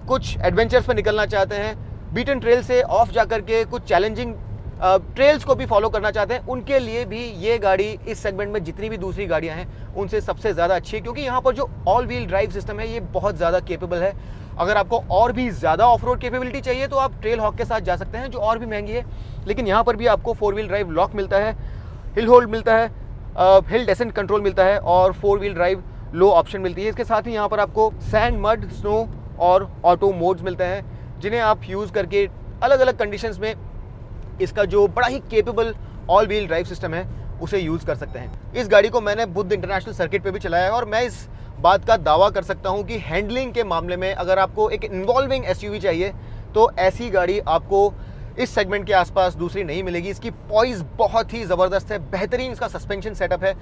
कुछ एडवेंचर्स पर निकलना चाहते हैं, बीटन ट्रेल से ऑफ जा करके कुछ चैलेंजिंग ट्रेल्स को भी फॉलो करना चाहते हैं, उनके लिए भी ये गाड़ी इस सेगमेंट में जितनी भी दूसरी गाड़ियां हैं उनसे सबसे ज़्यादा अच्छी है, क्योंकि यहाँ पर जो ऑल व्हील ड्राइव सिस्टम है ये बहुत ज़्यादा केपेबल है। अगर आपको और भी ज़्यादा ऑफ रोड केपेबिलिटी चाहिए तो आप ट्रेल हॉक के साथ जा सकते हैं, जो और भी महंगी है, लेकिन यहाँ पर भी आपको 4 व्हील ड्राइव लॉक मिलता है, हिल होल्ड मिलता है, हिल डेसेंट कंट्रोल मिलता है, और 4 व्हील ड्राइव लो ऑप्शन मिलती है। इसके साथ ही यहाँ पर आपको सैंड, मड, स्नो और ऑटो मोड्स मिलते हैं, जिन्हें आप यूज़ करके अलग अलग कंडीशंस में इसका जो बड़ा ही capable all wheel drive system है उसे यूज़ कर सकते हैं। इस गाड़ी को मैंने बुद्ध इंटरनेशनल सर्किट पे भी चलाया है, और मैं इस बात का दावा कर सकता हूं कि हैंडलिंग के मामले में अगर आपको एक इन्वॉल्विंग एसयूवी चाहिए तो ऐसी गाड़ी आपको इस सेगमेंट के आसपास दूसरी नहीं मिलेगी। इसकी पॉइज बहुत ही ज़बरदस्त है, बेहतरीन इसका सस्पेंशन सेटअप है,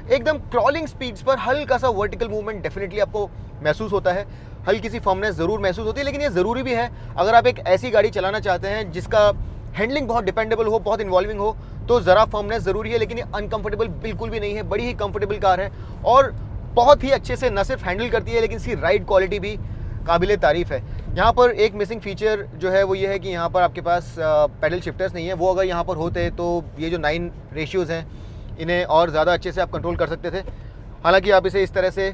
एकदम क्रॉलिंग स्पीड्स पर हल्का सा वर्टिकल मूवमेंट डेफिनेटली आपको महसूस होता है, हल्की सी फर्मनेस ज़रूर महसूस होती है, लेकिन ये ज़रूरी भी है अगर आप एक ऐसी गाड़ी चलाना चाहते हैं जिसका हैंडलिंग बहुत डिपेंडेबल हो, बहुत इन्वॉल्विंग हो, तो ज़रा फर्मनेस ज़रूरी है, लेकिन ये अनकंफर्टेबल बिल्कुल भी नहीं है। बड़ी ही कंफर्टेबल कार है और बहुत ही अच्छे से न सिर्फ हैंडल करती है, लेकिन इसकी राइड क्वालिटी भी काबिल तारीफ़ है। यहाँ पर एक मिसिंग फीचर जो है वो ये है कि यहाँ पर आपके पास पैडल शिफ्टर्स नहीं है, वो अगर यहाँ पर होते तो ये जो 9 रेशियोज़ हैं इन्हें और ज़्यादा अच्छे से आप कंट्रोल कर सकते थे। हालांकि आप इसे इस तरह से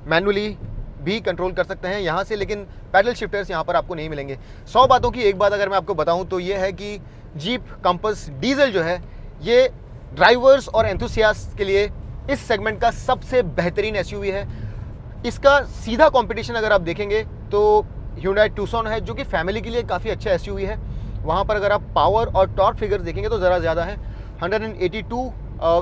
मैनुअली भी कंट्रोल कर सकते हैं यहाँ से, लेकिन पैडल शिफ्टर्स यहाँ पर आपको नहीं मिलेंगे। 100 बातों की एक बात अगर मैं आपको बताऊँ तो ये है कि जीप कंपस डीजल जो है ये ड्राइवर्स और एंथुसियास्ट के लिए इस सेगमेंट का सबसे बेहतरीन एसयूवी है। इसका सीधा कंपटीशन अगर आप देखेंगे तो Hyundai Tucson है, जो कि फैमिली के लिए काफ़ी अच्छा एसयूवी है। वहाँ पर अगर आप पावर और टॉर्क फिगर्स देखेंगे तो ज़रा ज़्यादा है, 182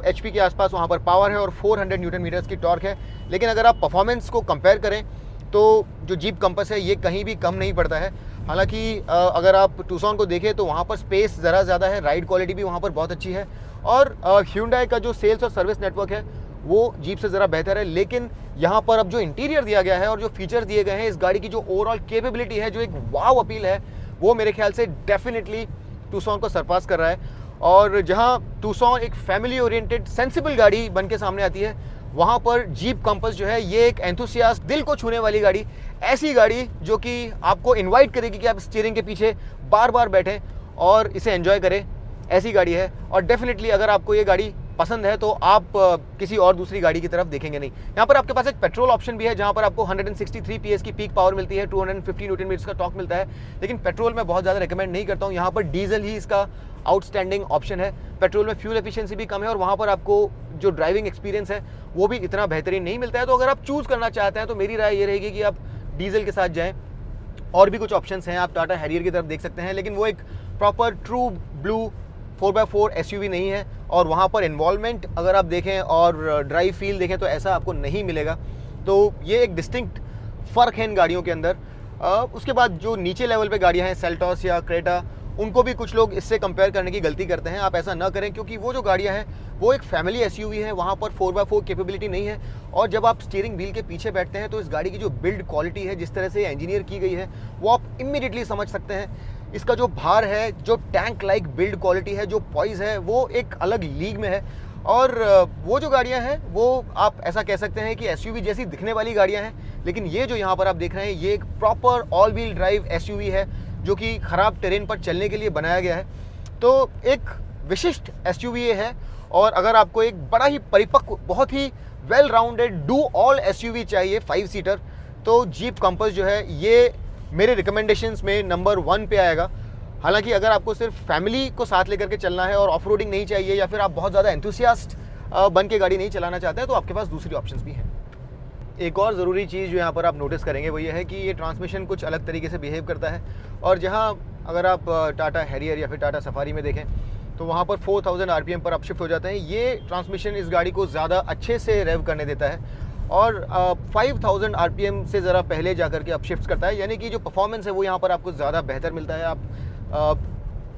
HP के आसपास वहाँ पर पावर है और 400 न्यूटन मीटर्स की टॉर्क है। लेकिन अगर आप परफॉर्मेंस को कंपेयर करें तो जो जीप कंपस है ये कहीं भी कम नहीं पड़ता है। हालांकि अगर आप टूसॉन को देखें तो वहाँ पर स्पेस ज़रा ज़्यादा है, राइड क्वालिटी भी वहाँ पर बहुत अच्छी है, और Hyundai का जो सेल्स और सर्विस नेटवर्क है वो जीप से ज़रा बेहतर है। लेकिन यहाँ पर अब जो इंटीरियर दिया गया है और जो फीचर्स दिए गए हैं, इस गाड़ी की जो ओवरऑल कैपेबिलिटी है, जो एक वाव अपील है, वो मेरे ख्याल से डेफिनेटली टूसॉन को सरपास कर रहा है। और जहाँ टूसॉन एक फैमिली ओरिएंटेड सेंसिबल गाड़ी बन के सामने आती है, वहाँ पर जीप कंपस जो है ये एक एंथुसियास्ट, दिल को छूने वाली गाड़ी, ऐसी गाड़ी जो कि आपको इनवाइट करेगी कि आप स्टीयरिंग के पीछे बार बार बैठें और इसे एंजॉय करें, ऐसी गाड़ी है। और डेफिनेटली अगर आपको ये गाड़ी पसंद है तो आप किसी और दूसरी गाड़ी की तरफ देखेंगे नहीं। यहाँ पर आपके पास एक पेट्रोल ऑप्शन भी है, जहाँ पर आपको 163 PS की पीक पावर मिलती है, 250 न्यूटन मीटर्स का टॉर्क मिलता है, लेकिन पेट्रोल में बहुत ज़्यादा रिकमेंड नहीं करता हूँ। यहाँ पर डीजल ही इसका आउटस्टैंडिंग ऑप्शन है। पेट्रोल में फ्यूल एफिशिएंसी भी कम है और वहाँ पर आपको जो ड्राइविंग एक्सपीरियंस है वो भी इतना बेहतरीन नहीं मिलता है। तो अगर आप चूज़ करना चाहते हैं तो मेरी राय ये रहेगी कि आप डीजल के साथ जाएँ। और भी कुछ ऑप्शंस हैं, आप टाटा हैरियर की तरफ देख सकते हैं, लेकिन वो एक proper true blue 4x4 SUV नहीं है, और वहाँ पर इन्वॉल्वमेंट अगर आप देखें और ड्राइव फील देखें तो ऐसा आपको नहीं मिलेगा। तो ये एक डिस्टिंक्ट फ़र्क है इन गाड़ियों के अंदर। उसके बाद जो नीचे लेवल पे गाड़ियाँ हैं, सेल्टॉस या क्रेटा, उनको भी कुछ लोग इससे कंपेयर करने की गलती करते हैं। आप ऐसा ना करें, क्योंकि वो जो गाड़ियाँ हैं वो एक फैमिली एसयूवी है, वहाँ पर 4x4 कैपेबिलिटी नहीं है। और जब आप स्टीयरिंग व्हील के पीछे बैठते हैं तो इस गाड़ी की जो बिल्ड क्वालिटी है, जिस तरह से इंजीनियर की गई है, वो आप इमीडिएटली समझ सकते हैं। इसका जो भार है, जो टैंक लाइक बिल्ड क्वालिटी है, जो पॉइज है, वो एक अलग लीग में है। और वो जो गाड़ियाँ हैं वो आप ऐसा कह सकते हैं कि एसयूवी जैसी दिखने वाली गाड़ियाँ हैं, लेकिन ये जो यहाँ पर आप देख रहे हैं ये एक proper all wheel drive SUV है, जो कि ख़राब टेरेन पर चलने के लिए बनाया गया है। तो एक विशिष्ट एसयूवी ये है। और अगर आपको एक बड़ा ही परिपक्व, बहुत ही well rounded do all SUV चाहिए 5 सीटर, तो जीप कंपस जो है ये मेरे रिकमेंडेशंस में नंबर 1 पे आएगा। हालांकि अगर आपको सिर्फ फैमिली को साथ लेकर के चलना है और ऑफ रोडिंग नहीं चाहिए, या फिर आप बहुत ज़्यादा एंथुसियास्ट बन के गाड़ी नहीं चलाना चाहते हैं, तो आपके पास दूसरी ऑप्शंस भी हैं। एक और ज़रूरी चीज़ जो यहाँ पर आप नोटिस करेंगे वो ये है कि ये ट्रांसमिशन कुछ अलग तरीके से बिहेव करता है। और जहाँ अगर आप टाटा हैरियर या फिर टाटा सफारी में देखें तो वहाँ पर 4000 आरपीएम पर आप शिफ्ट हो जाते हैं। ये ट्रांसमिशन इस गाड़ी को ज़्यादा अच्छे से रेव करने देता है और 5000 आरपीएम से ज़रा पहले जा कर के आप शिफ्ट करता है, यानी कि जो परफॉर्मेंस है वो यहाँ पर आपको ज़्यादा बेहतर मिलता है।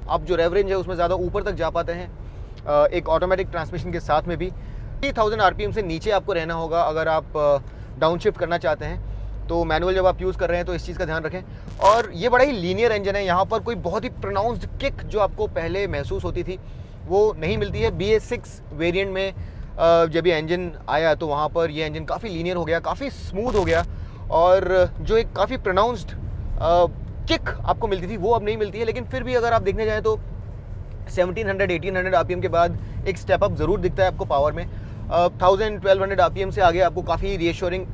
आप जो रेव रेंज है उसमें ज़्यादा ऊपर तक जा पाते हैं एक ऑटोमेटिक ट्रांसमिशन के साथ में भी। 3000 आरपीएम से नीचे आपको रहना होगा अगर आप डाउन शिफ्ट करना चाहते हैं, तो मैनुअल जब आप यूज़ कर रहे हैं तो इस चीज़ का ध्यान रखें। और ये बड़ा ही लीनियर इंजन है, यहाँ पर कोई बहुत ही प्रोनाउंस्ड किक जो आपको पहले महसूस होती थी वो नहीं मिलती है। BS6 वेरिएंट में जब ये इंजन आया तो वहाँ पर ये इंजन काफ़ी लीनियर हो गया, काफ़ी स्मूथ हो गया और जो एक काफ़ी प्रोनाउंस्ड किक आपको मिलती थी वो अब नहीं मिलती है। लेकिन फिर भी अगर आप देखने जाएँ तो 1700-1800 आरपीएम के बाद एक स्टेप अप ज़रूर दिखता है आपको पावर में। 1000-1200 आरपीएम से आगे आपको काफ़ी रीएश्योरिंग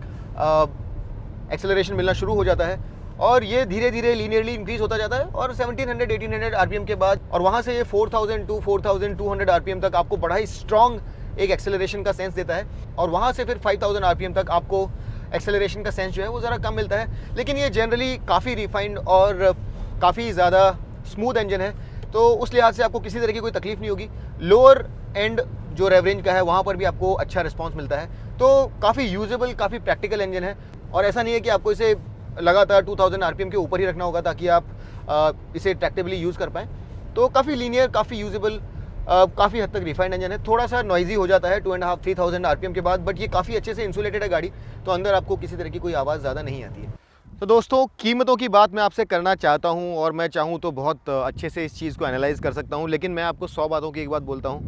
एक्सेलरेशन मिलना शुरू हो जाता है और ये धीरे धीरे लीनियरली इंक्रीज होता जाता है और 1700-1800 आरपीएम के बाद और वहाँ से ये 4000-4200 आरपीएम तक आपको बड़ा ही स्ट्रॉन्ग एक एक्सेलरेशन का सेंस देता है और वहाँ से फिर 5000 आरपीएम तक आपको एक्सेलरेशन का सेंस जो है वो ज़रा कम मिलता है। लेकिन ये जनरली काफ़ी रिफाइंड और काफ़ी ज़्यादा स्मूथ इंजन है, तो उस लिहाज से आपको किसी तरह की कोई तकलीफ नहीं होगी। लोअर एंड जो रेव रेंज का है वहाँ पर भी आपको अच्छा रिस्पांस मिलता है, तो काफ़ी यूजेबल, काफ़ी प्रैक्टिकल इंजन है। और ऐसा नहीं है कि आपको इसे लगातार 2000 आरपीएम के ऊपर ही रखना होगा ताकि आप इसे ट्रैक्टिवली यूज़ कर पाएँ। तो काफ़ी लीनियर, काफ़ी यूजेबल, काफ़ी हद तक रिफाइंड इंजन है। थोड़ा सा नॉइजी हो जाता है 2500-3000 आरपीएम के बाद, बट ये काफ़ी अच्छे से इंसुलेटेड है गाड़ी, तो अंदर आपको किसी तरह की कोई आवाज़ ज़्यादा नहीं आती है। तो दोस्तों, कीमतों की बात मैं आपसे करना चाहता हूं और मैं चाहूं तो बहुत अच्छे से इस चीज़ को एनालाइज़ कर सकता हूं, लेकिन मैं आपको 100 बातों की एक बात बोलता हूं।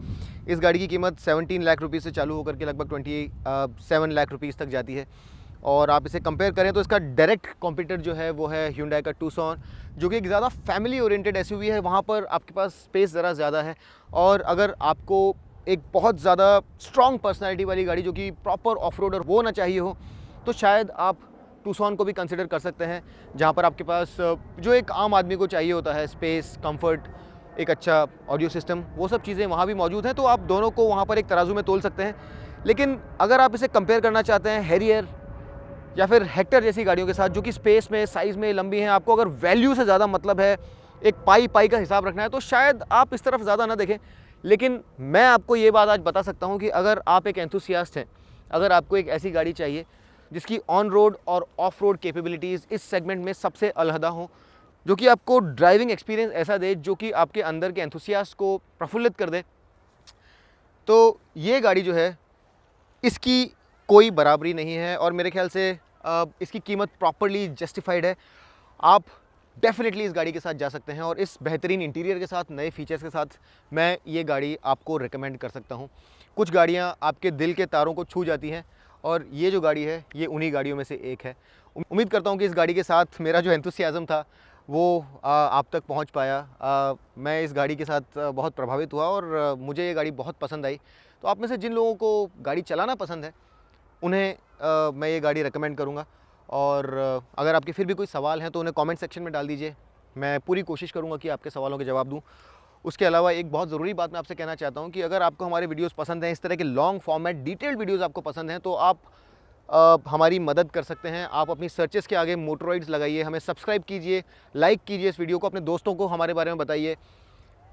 इस गाड़ी की कीमत 17 लाख रुपीज़ से चालू होकर के लगभग 27 लाख रुपीज़ तक जाती है। और आप इसे कंपेयर करें तो इसका डायरेक्ट कॉम्पिटिटर जो है वो है Hyundai का टूसॉन, जो कि एक ज़्यादा फैमिली ओरिएंटेड एसयूवी है। वहाँ पर आपके पास स्पेस ज़रा ज़्यादा है और अगर आपको एक बहुत ज़्यादा स्ट्रॉन्ग पर्सनैलिटी वाली गाड़ी जो कि प्रॉपर ऑफ रोडर वो ना चाहिए हो, तो शायद आप टूसॉन को भी कंसिडर कर सकते हैं, जहाँ पर आपके पास जो एक आम आदमी को चाहिए होता है, स्पेस, कंफर्ट, एक अच्छा ऑडियो सिस्टम, वो सब चीज़ें वहाँ भी मौजूद हैं। तो आप दोनों को वहाँ पर एक तराजू में तोल सकते हैं। लेकिन अगर आप इसे कंपेयर करना चाहते हैं हैरियर या फिर हेक्टर जैसी गाड़ियों के साथ जो कि स्पेस में, साइज़ में लंबी हैं, आपको अगर वैल्यू से ज़्यादा मतलब है, एक पाई का हिसाब रखना है, तो शायद आप इस तरफ ज़्यादा ना देखें। लेकिन मैं आपको ये बात आज बता सकता हूँ कि अगर आप एक एंथुसियास्ट हैं, अगर आपको एक ऐसी गाड़ी चाहिए जिसकी ऑन रोड और ऑफ रोड कैपेबिलिटीज़ इस सेगमेंट में सबसे अलहदा हों, जो कि आपको ड्राइविंग एक्सपीरियंस ऐसा दे जो कि आपके अंदर के एंथुसियास्ट को प्रफुल्लित कर दे, तो ये गाड़ी जो है इसकी कोई बराबरी नहीं है और मेरे ख्याल से इसकी कीमत प्रॉपरली जस्टिफाइड है। आप डेफिनेटली इस गाड़ी के साथ जा सकते हैं और इस बेहतरीन इंटीरियर के साथ, नए फीचर्स के साथ मैं ये गाड़ी आपको रिकमेंड कर सकता हूँ। कुछ गाड़ियाँ आपके दिल के तारों को छू जाती हैं और ये जो गाड़ी है ये उन्हीं गाड़ियों में से एक है। उम्मीद करता हूँ कि इस गाड़ी के साथ मेरा जो एंथुसियाज़म था वो आप तक पहुँच पाया। मैं इस गाड़ी के साथ बहुत प्रभावित हुआ और मुझे ये गाड़ी बहुत पसंद आई। तो आप में से जिन लोगों को गाड़ी चलाना पसंद है उन्हें मैं ये गाड़ी रेकमेंड करूँगा। और अगर आपके फिर भी कोई सवाल हैं तो उन्हें कमेंट सेक्शन में डाल दीजिए, मैं पूरी कोशिश करूँगा कि आपके सवालों के जवाब दूँ। उसके अलावा एक बहुत ज़रूरी बात मैं आपसे कहना चाहता हूँ कि अगर आपको हमारे वीडियोस पसंद हैं, इस तरह के लॉन्ग फॉर्मेट डिटेल्ड वीडियोस आपको पसंद हैं, तो आप हमारी मदद कर सकते हैं। आप अपनी सर्चेस के आगे मोटरॉइड्स लगाइए, हमें सब्सक्राइब कीजिए, लाइक कीजिए इस वीडियो को, अपने दोस्तों को हमारे बारे में बताइए,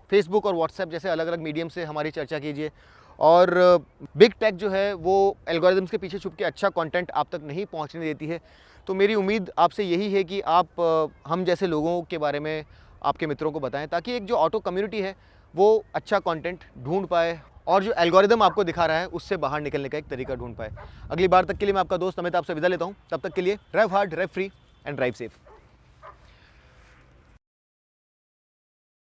फेसबुक और व्हाट्सएप जैसे अलग अलग मीडियम से हमारी चर्चा कीजिए। और बिग टेक जो है वो एल्गोरिदम्स के पीछे छुप के अच्छा कंटेंट आप तक नहीं पहुंचने देती है। तो मेरी उम्मीद आपसे यही है कि आप हम जैसे लोगों के बारे में आपके मित्रों को बताएं, ताकि एक जो ऑटो कम्युनिटी है वो अच्छा कंटेंट ढूंढ पाए और जो एल्गोरिदम आपको दिखा रहा है उससे बाहर निकलने का एक तरीका ढूंढ पाए। अगली बार तक के लिए मैं आपका दोस्त अमित आपसे विदा लेता हूँ। तब तक के लिए drive hard, drive free and drive safe.